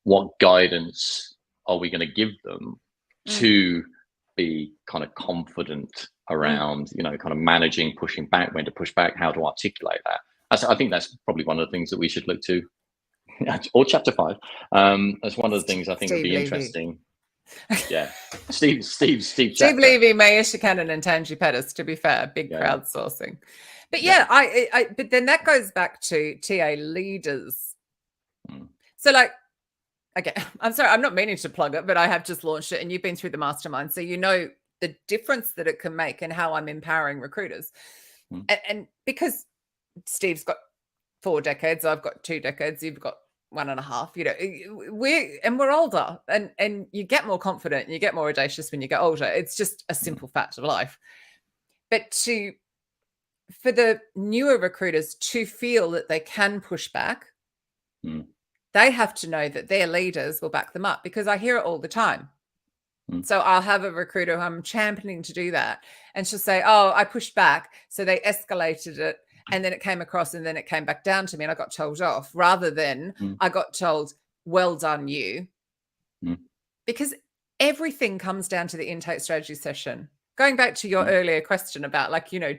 What guidance are we going to give them to be kind of confident around, kind of managing, pushing back, when to push back, how to articulate that? I think that's probably one of the things that we should look to, or chapter 5. That's one of the things I think would be interesting. Yeah, Steve Levy, Maisha Cannon, and Tanji Pettis. To be fair, big crowdsourcing. But but then that goes back to TA leaders. So okay, I'm sorry, I'm not meaning to plug it, but I have just launched it, and you've been through the mastermind, so you know the difference that it can make and how I'm empowering recruiters. And because Steve's got 4 decades, I've got 2 decades, you've got 1.5, we're older, and you get more confident and you get more audacious when you get older. It's just a simple fact of life. But for the newer recruiters to feel that they can push back, they have to know that their leaders will back them up, because I hear it all the time. So I'll have a recruiter who I'm championing to do that, and she'll say, oh, I pushed back, so they escalated it, and then it came across, and then it came back down to me, and I got told off, rather than I got told, well done, you. Because everything comes down to the intake strategy session. Going back to your earlier question about,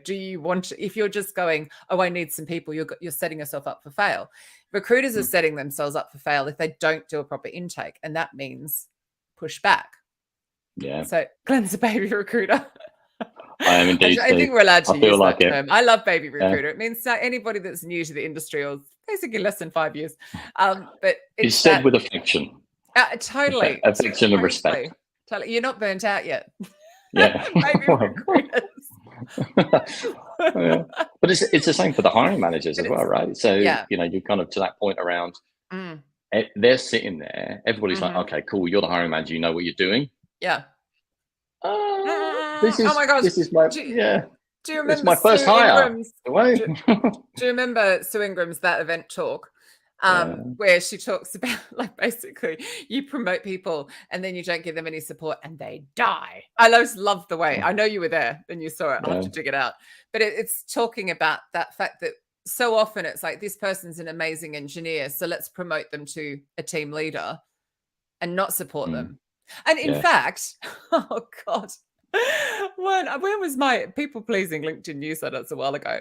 do you want to, if you're just going, oh, I need some people, you're setting yourself up for fail. Recruiters are setting themselves up for fail if they don't do a proper intake, and that means push back. Yeah. So Glenn's a baby recruiter. I am indeed. I think we're allowed to use that term. It. I love baby recruiter. It means anybody that's new to the industry, or basically less than 5 years. But it's said with affection. Totally. Affection and respect. Totally. You're not burnt out yet. Yeah. Baby recruiters. But it's the same for the hiring managers as well, right? So, you're kind of to that point around, they're sitting there. Everybody's like, okay, cool. You're the hiring manager. You know what you're doing. Yeah. This is, oh my gosh. This is my, do you remember it's my first hire. Do you remember Sue Ingram's That Event talk? Where she talks about, basically you promote people and then you don't give them any support and they die. I just love the way, I know you were there and you saw it. I'll have to dig it out. But it's talking about that fact that so often it's like, this person's an amazing engineer, so let's promote them to a team leader and not support them. And in fact, oh God, when was my people-pleasing LinkedIn newsletter? That's a while ago.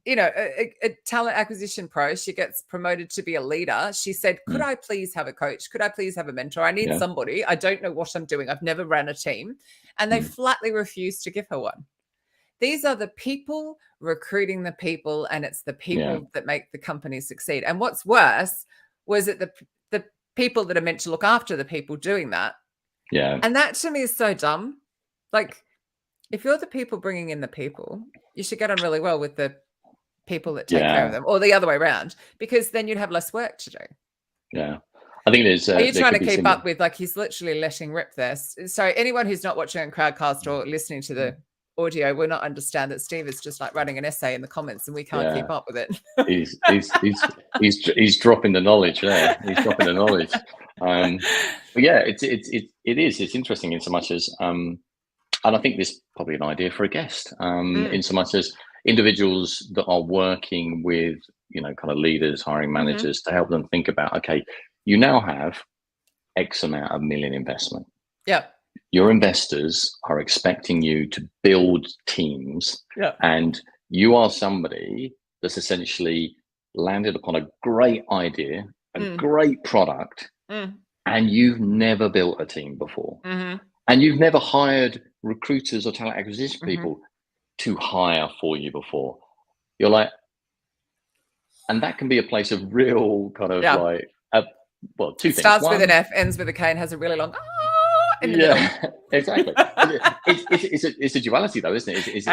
A talent acquisition pro, she gets promoted to be a leader. She said, could I please have a coach? Could I please have a mentor? I need somebody. I don't know what I'm doing. I've never ran a team. And they flatly refused to give her one. These are the people recruiting the people, and it's the people that make the company succeed. And what's worse was that the people that are meant to look after the people doing that. Yeah. And that to me is so dumb. If you're the people bringing in the people, you should get on really well with the people that take care of them, or the other way around, because then you'd have less work to do. Yeah. I think there's... Are you trying to keep up with, he's literally letting rip this? So anyone who's not watching on Crowdcast or listening to the audio will not understand that Steve is just writing an essay in the comments and we can't keep up with it. he's dropping the knowledge there. He's dropping the knowledge. But yeah, it's interesting in so much as, and I think this is probably an idea for a guest, in so much as individuals that are working with, kind of leaders, hiring managers, to help them think about, okay, you now have X amount of million investment. Yeah. Your investors are expecting you to build teams, and you are somebody that's essentially landed upon a great idea, a great product, and you've never built a team before. And you've never hired recruiters or talent acquisition people to hire for you before. You're like, and that can be a place of real kind of two things. Starts with an F, ends with a K, and has a really long exactly. It's a duality though, isn't it?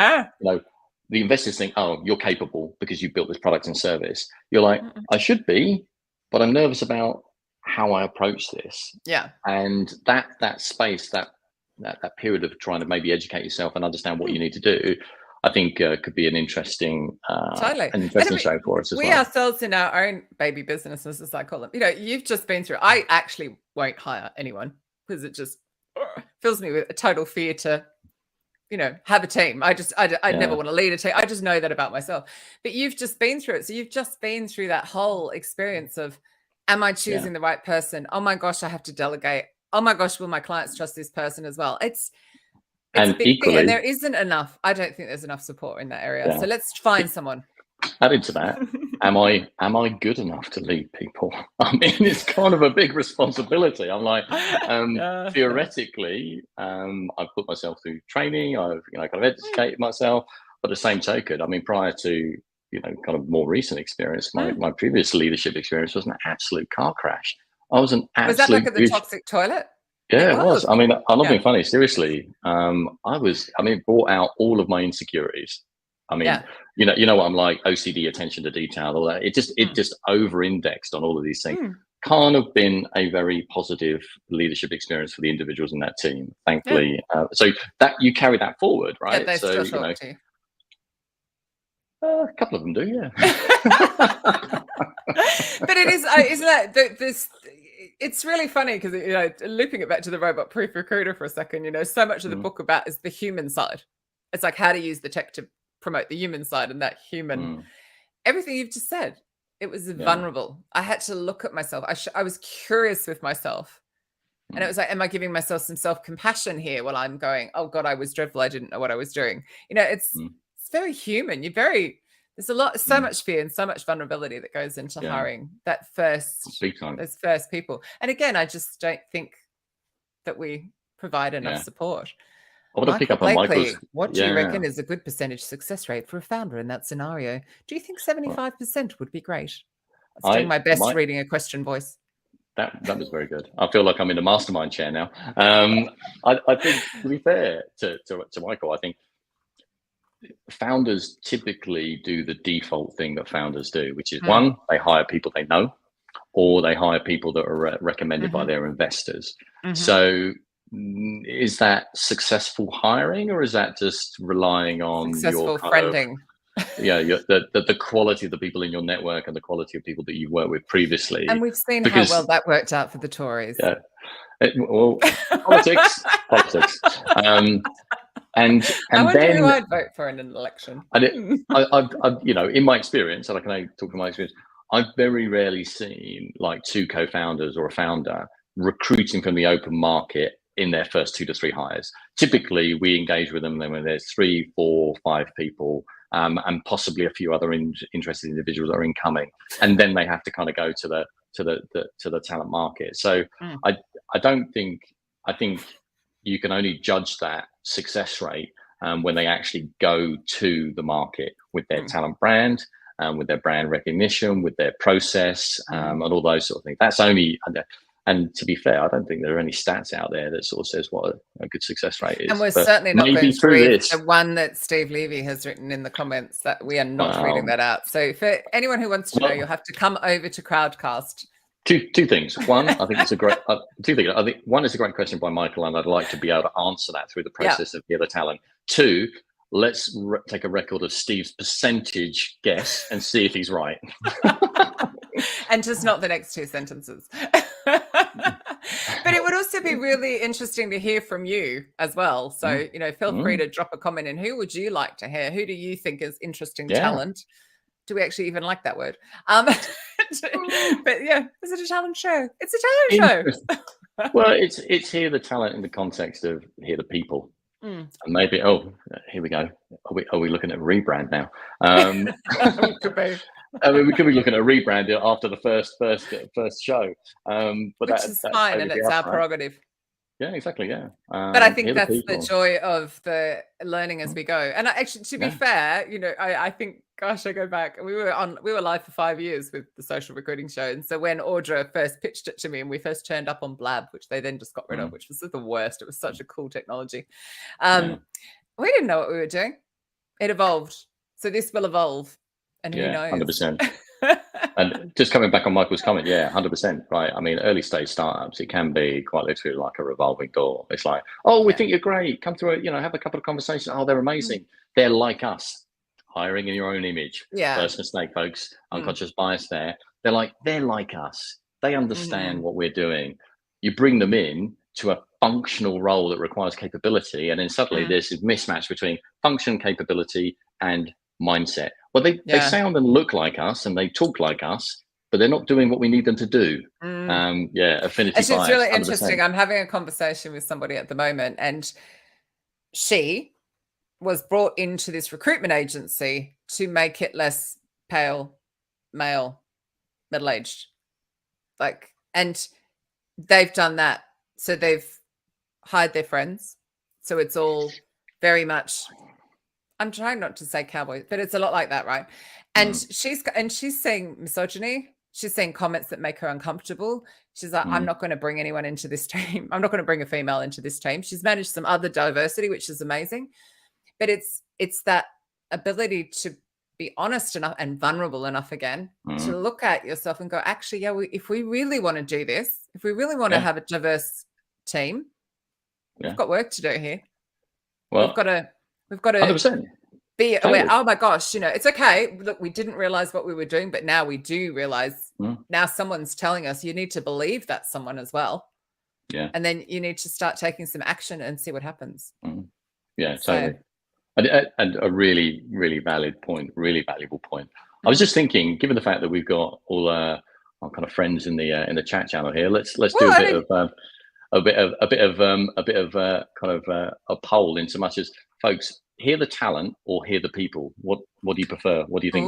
The investors think, oh, you're capable because you built this product and service. You're like, I should be, but I'm nervous about how I approach this. Yeah. And that space, that period of trying to maybe educate yourself and understand what you need to do, I think could be an interesting Totally. show for us as we well. ourselves in our own baby businesses, as I call them, you've just been through, I actually won't hire anyone because it just fills me with a total fear to, have a team. I'd never want to lead a team. I just know that about myself. But you've just been through it. So you've just been through that whole experience of, am I choosing the right person? Oh my gosh, I have to delegate. Oh my gosh, will my clients trust this person as well? It's a big equally, thing, and there isn't enough. I don't think there's enough support in that area. So let's find someone. Added to that, am I good enough to lead people? I mean, it's kind of a big responsibility. I'm like, theoretically, I've put myself through training. I've kind of educated myself. But the same token, I mean, prior to kind of more recent experience, my previous leadership experience was an absolute car crash. I was an absolute. Was that like at the toxic toilet? Yeah, it was. I mean, I'm not being funny. Seriously, it brought out all of my insecurities. I mean, you know what I'm like, OCD, attention to detail, all that. It just over-indexed on all of these things. Can't have been a very positive leadership experience for the individuals in that team, thankfully. So that you carry that forward, right? Yeah, they still talk to you. A couple of them do, yeah. But it is, isn't that this? It's really funny because looping it back to the robot proof recruiter for a second. So much of the book about is the human side. It's like how to use the tech to promote the human side, and that human, everything you've just said. It was vulnerable. I had to look at myself. I was curious with myself, and it was like, am I giving myself some self-compassion here while I'm going, oh God, I was dreadful. I didn't know what I was doing. It's very human. There's so much fear and so much vulnerability that goes into hiring those first people. And again, I just don't think that we provide enough support. I want to pick up on Michael's. What do you reckon is a good percentage success rate for a founder in that scenario? Do you think 75% would be great? I was doing my best reading a question voice. That was very good. I feel like I'm in a mastermind chair now. I think, to be fair to Michael, I think founders typically do the default thing that founders do, which is one, they hire people they know, or they hire people that are recommended by their investors. So is that successful hiring, or is that just relying on successful friending? The quality of the people in your network and the quality of people that you've worked with previously. And we've seen how well that worked out for the Tories. Yeah. Politics. And I wonder then who I'd vote for in an election. I've in my experience, and I can only talk from my experience, I've very rarely seen like two co-founders or a founder recruiting from the open market in their first 2 to 3 hires. Typically, we engage with them then when there's 3, 4, 5 people, and possibly a few other interested individuals are incoming, and then they have to kind of go to the talent market. So I think you can only judge that success rate when they actually go to the market with their talent brand, with their brand recognition, with their process, and all those sort of things. That's only. And to be fair, I don't think there are any stats out there that sort of says what a good success rate is. And we're certainly not going to read the one that Steve Levy has written in the comments. That we are not reading that out. So for anyone who wants to know, you'll have to come over to Crowdcast. Two things. One, I think it's a great. Two things. I think one is a great question by Michael, and I'd like to be able to answer that through the process of the other talent. Two, let's take a record of Steve's percentage guess and see if he's right. And just not the next 2 sentences. But it would also be really interesting to hear from you as well. So, feel free to drop a comment in. Who would you like to hear? Who do you think is interesting talent? Do we actually even like that word? But yeah, is it a talent show? It's a talent show. Well, it's hear the talent in the context of hear the people. And maybe, here we go. Are we looking at a rebrand now? Could be. I mean, we could be looking at a rebrand after the first show, but which is fine, and it's our prerogative. Yeah, exactly. Yeah, but I think that's the joy of the learning as we go. And actually, to be fair, I think, gosh, I go back. We were live for 5 years with the Social Recruiting Show, and so when Audra first pitched it to me, and we first turned up on Blab, which they then just got rid of, which was the worst. It was such a cool technology. We didn't know what we were doing. It evolved, so this will evolve. And who knows? 100%. And just coming back on Michael's comment, yeah, 100%, right. I mean, early stage startups, it can be quite literally like a revolving door. It's like, oh, we think you're great. Come through, have a couple of conversations. Oh, they're amazing. They're like us, hiring in your own image. First mistake, folks. Unconscious bias there. They're like us. They understand what we're doing. You bring them in to a functional role that requires capability, and then suddenly there's this mismatch between function, capability, and mindset. Well, they sound and look like us, and they talk like us, but they're not doing what we need them to do. Affinity bias. It's really interesting. I'm having a conversation with somebody at the moment, and she was brought into this recruitment agency to make it less pale, male, middle-aged. And they've done that. So they've hired their friends. So it's all very much, I'm trying not to say cowboy, but it's a lot like that, right? And she's saying misogyny. She's saying comments that make her uncomfortable. She's like, I'm not going to bring anyone into this team. I'm not going to bring a female into this team. She's managed some other diversity, which is amazing. But it's that ability to be honest enough and vulnerable enough again to look at yourself and go, actually, if we really want to do this, if we really want to have a diverse team, we've got work to do here. Well, we've got to 100%. be aware. Oh my gosh, it's okay. Look, we didn't realize what we were doing, but now we do realize. Now someone's telling us you need to believe that someone as well. Yeah. And then you need to start taking some action and see what happens. Yeah, totally. And a really, really valid point, really valuable point. I was just thinking, given the fact that we've got all our kind of friends in the chat channel here, let's do a bit of a poll, in so much as, folks, hear the talent or hear the people. What do you prefer? What do you think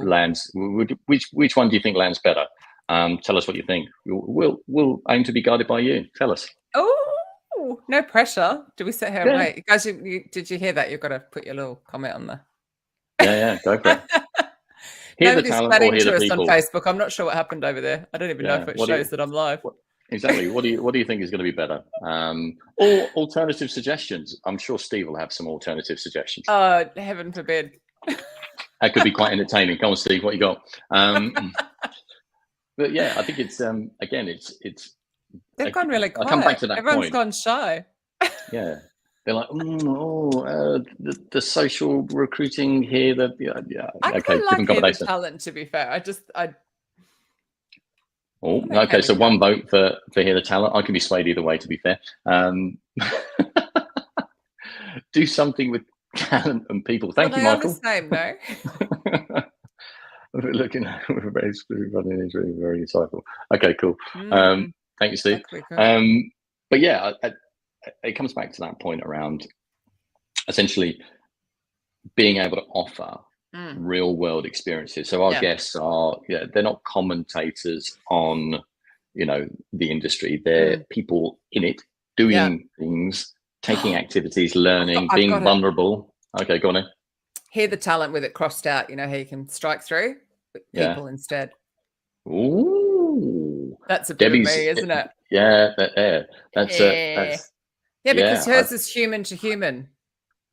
lands? Which one do you think lands better? Tell us what you think. We'll aim to be guided by you. Tell us. Oh, no pressure. Do we sit here and wait? Guys, did you hear that? You've got to put your little comment on there. Yeah, go for it. Hear the talent or hear the people. On Facebook. I'm not sure what happened over there. I don't even know if it shows that I'm live. Exactly. What do you think is going to be better? Or alternative suggestions? I'm sure Steve will have some alternative suggestions. Oh, heaven forbid. That could be quite entertaining. Come on, Steve, what you got? But yeah, I think it's again, it's. They've gone really quiet. I come back to that Everyone's point. Gone shy. Yeah, they're like, the social recruiting here. I quite like the talent. To be fair, okay. So one vote for hear the talent. I can be swayed either way. To be fair, do something with talent and people. Thank you, Michael. The same, no. We're looking at very very insightful. Okay, cool. Thank you, Steve. But yeah, it comes back to that point around essentially being able to offer real world experiences. So our guests are, they're not commentators on, the industry. They're people in it, doing things, taking activities, learning, being vulnerable. Okay, go on in. Hear the talent with it crossed out. How you can strike through people instead. Ooh, that's a bit of me, isn't it? Yeah, that's because hers is human to human.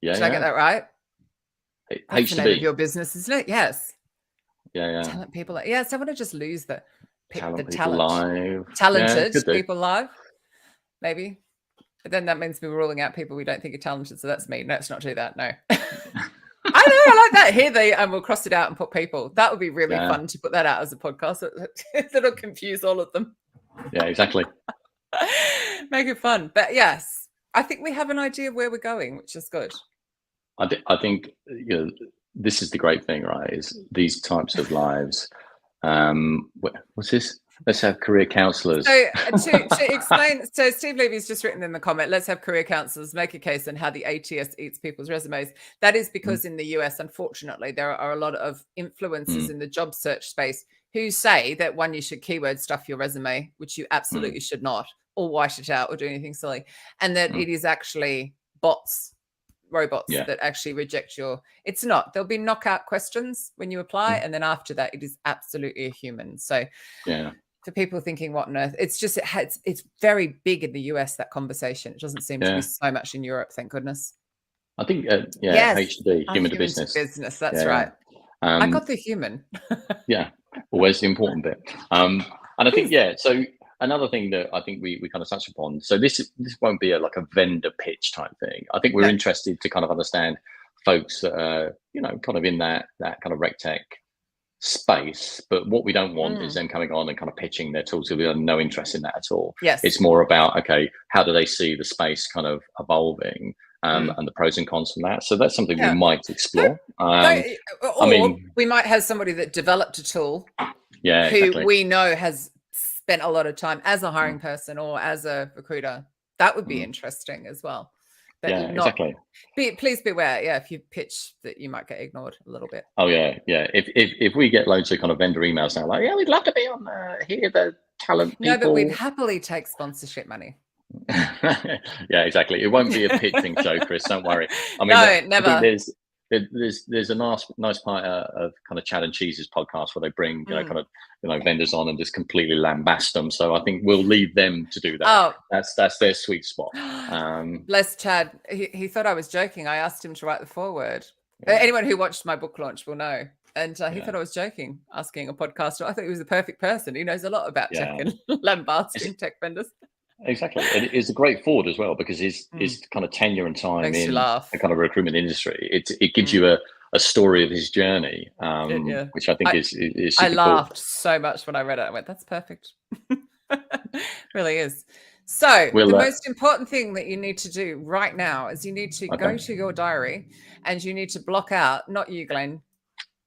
Did I get that right? That's the name of your business, isn't it? Yes. Yeah. Talent people. Yes, I want to just lose the talent. Live. Talented people live, maybe. But then that means we're ruling out people we don't think are talented. So that's me. Let's not do that. No. I know, I like that. Here and we'll cross it out and put people. That would be really fun to put that out as a podcast. That'll confuse all of them. Yeah, exactly. Make it fun. But yes, I think we have an idea of where we're going, which is good. I think this is the great thing, right? Is these types of lives. What's this? Let's have career counselors. So to explain, so Steve Levy's just written in the comment, let's have career counselors make a case on how the ATS eats people's resumes. That is because in the US, unfortunately, there are a lot of influencers in the job search space who say that one, you should keyword stuff your resume, which you absolutely should not, or white it out or do anything silly. And that it is actually robots that actually reject it's not. There'll be knockout questions when you apply. And then after that, it is absolutely a human. So for people thinking, what on earth? It's just, it's very big in the US, that conversation. It doesn't seem to be so much in Europe, thank goodness. I think, HD, human to business. That's right. I got the human. Yeah. Always the important bit. And I think, so another thing that I think we kind of touched upon, so this won't be like a vendor pitch type thing. I think we're interested to kind of understand folks that are, kind of in that kind of rec tech space, but what we don't want is them coming on and kind of pitching their tools because we have no interest in that at all. Yes. It's more about, okay, how do they see the space kind of evolving and the pros and cons from that? So that's something we might explore. We might have somebody that developed a tool who exactly. we know has spent a lot of time as a hiring person or as a recruiter. That would be interesting as well. But exactly. Please beware, if you pitch that you might get ignored a little bit. Oh yeah. If we get loads of kind of vendor emails now, like, we'd love to be on here, the talent people. No, but we'd happily take sponsorship money. Yeah, exactly. It won't be a pitching show, Chris. Don't worry. I mean, no, never. There's a nice part of kind of Chad and Cheese's podcast where they bring vendors on and just completely lambast them. So I think we'll leave them to do that. Oh, that's their sweet spot. Bless Chad. He thought I was joking. I asked him to write the foreword. Anyone who watched my book launch will know. And he thought I was joking, asking a podcaster. I thought he was the perfect person. He knows a lot about tech and lambasting tech vendors. Exactly. And it's a great forward as well because his kind of tenure and time in the kind of recruitment industry, it gives you a story of his journey, which I think is super I laughed so much when I read it. I went, that's perfect. Really is. So the most important thing that you need to do right now is you need to go to your diary and you need to block out, not you, Glenn,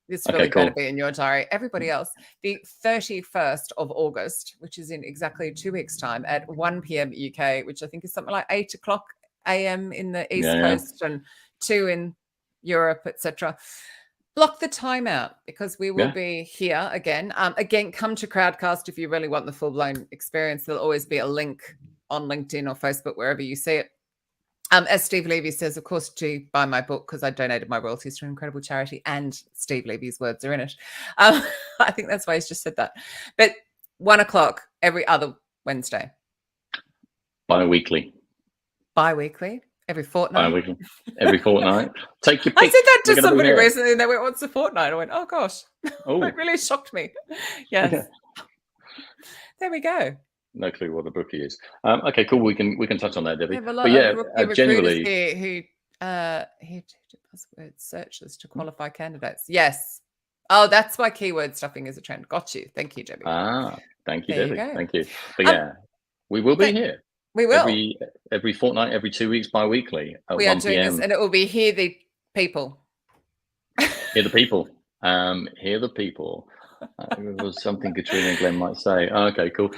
this really better be in your diary, everybody else, the 31st of August, which is in exactly 2 weeks' time at 1 p.m. UK, which I think is something like 8 o'clock a.m. in the East Coast and 2 in Europe, etc. Block the time out because we will be here again. Again, come to Crowdcast if you really want the full-blown experience. There'll always be a link on LinkedIn or Facebook, wherever you see it. As Steve Levy says, of course, to buy my book because I donated my royalties to an incredible charity and Steve Levy's words are in it. I think that's why he's just said that. But 1 o'clock every other Wednesday. Bi-weekly? Every fortnight? Bi-weekly. Every fortnight. Take your pick. I said that to somebody recently and they went, what's a fortnight? I went, oh, gosh. Oh. It really shocked me. Yes. Yeah. There we go. No clue what a bookie is. Okay, cool. We can touch on that, Debbie. We have a lot of generally here who buzzword searches to qualify candidates. Yes. Oh, that's why keyword stuffing is a trend. Got you. Thank you, Debbie. Thank you, Debbie. Thank you. But we will be here. We will every fortnight, every 2 weeks, bi-weekly at we are 1 doing p.m. this, and it will be Hear the People. Hear the people. Hear the people. It was something Katrina and Glenn might say. Okay, cool.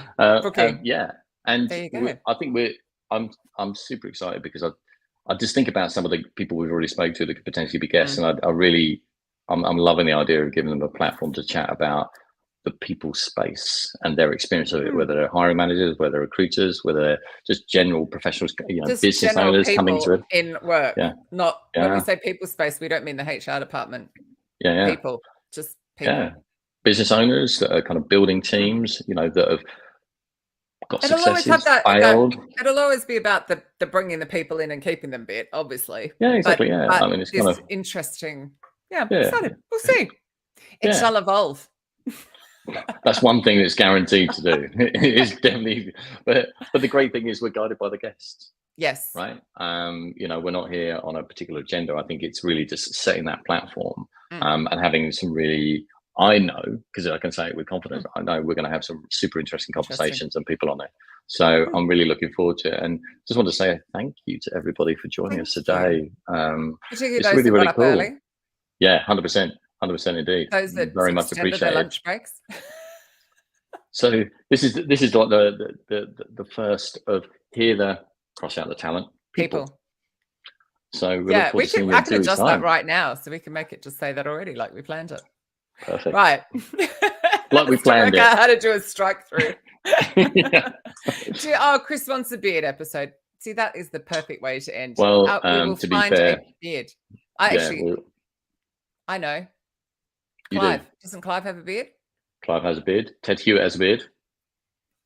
Yeah, and I think I'm super excited because I just think about some of the people we've already spoke to that could potentially be guests, and I'm loving the idea of giving them a platform to chat about the people space and their experience of it, whether they're hiring managers, whether they're recruiters, whether they're just general professionals, just business owners coming to it in work. Not when we say people space, we don't mean the HR department. People, just people. Yeah. Business owners that are kind of building teams, that have got successes, failed. It'll always be about the bringing the people in and keeping them bit, obviously. Yeah, exactly. But I mean, it's kind of interesting. Yeah, I'm excited. We'll see. It shall evolve. That's one thing that's guaranteed to do. It is definitely, but the great thing is we're guided by the guests. Yes. Right. We're not here on a particular agenda. I think it's really just setting that platform and having some really. I know, because I can say it with confidence, I know we're going to have some super interesting conversations and people on it. So I'm really looking forward to it. And just want to say thank you to everybody for joining us today. It's really, really cool. Early. Yeah, 100%. 100% indeed. Those that very much appreciate lunch breaks. So this is like the first of cross out the talent people. So I can adjust that right now, so we can make it just say that already, like we planned it. Perfect. Right. Like we planned it. Out how to do a strike through. Chris wants a beard episode. See, that is the perfect way to end. Well, we will to be find fair, a beard. I know. Clive. Doesn't Clive have a beard? Clive has a beard. Ted Hewitt has a beard.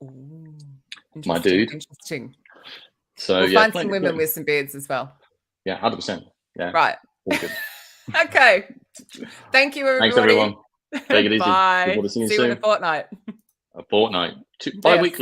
Ooh, my dude. Interesting. So we'll find some women with some beards as well. Yeah, 100%. Yeah. Right. All good. Okay. Thank you, everybody. Thanks, everyone. Take it easy. Bye. Look forward to seeing you See you in soon. a fortnight. A fortnight. Bi-weekly.